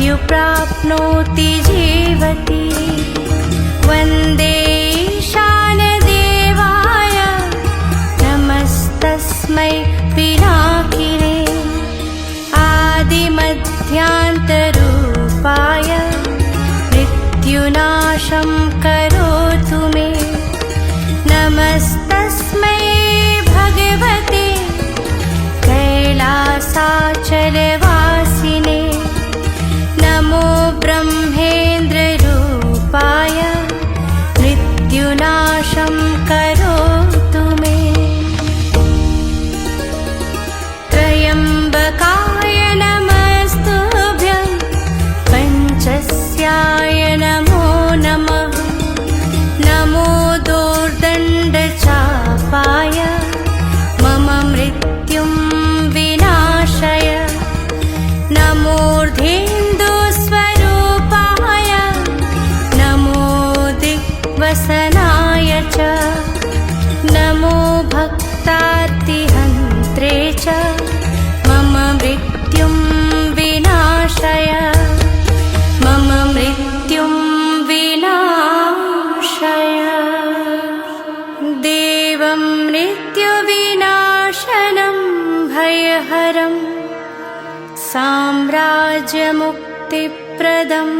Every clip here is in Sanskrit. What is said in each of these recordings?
मृत्युप्राप्नोति जीवति। वन्दे ईशानदेवाय नमस्तस्मै पिनाकिने। आदिमध्यान्तरूपाय मृत्युनाशं करोतु मे। नमस्तस्मै भगवते कैलासाचलवासिने। नमो ब्रह्मेन्द्ररूपाय मृत्युनाशं करोतु मे। त्र्यम्बकाय नमस्तुभ्यं पञ्चस्याय नमो नमः। नमो दोर्दण्डचापाय मम मृत्युं विनाशय। नमोर्धेन्दुस्वरूपाय नमो दिग्वसनाय च। नमो भक्तार्तिहन्त्रे च मम मृत्युं विनाशय। मम मृत्युं विनाशय। देवं मृत्युविनाशनं भयहरं साम्राज्यमुक्तिप्रदं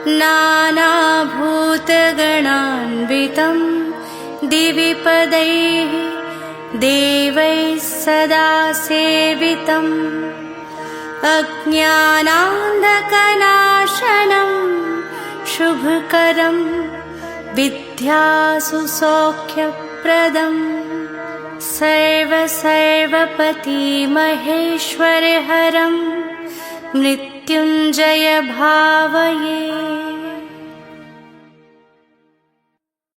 नानाभूतगणान्वितं दिवि पदैः देवैः सदा सेवितम्। अज्ञानान्धकनाशनं शुभकरं विद्यासु सौख्यप्रदम्। सर्वपति महेश्वरहरं मृत्युञ्जय भावये।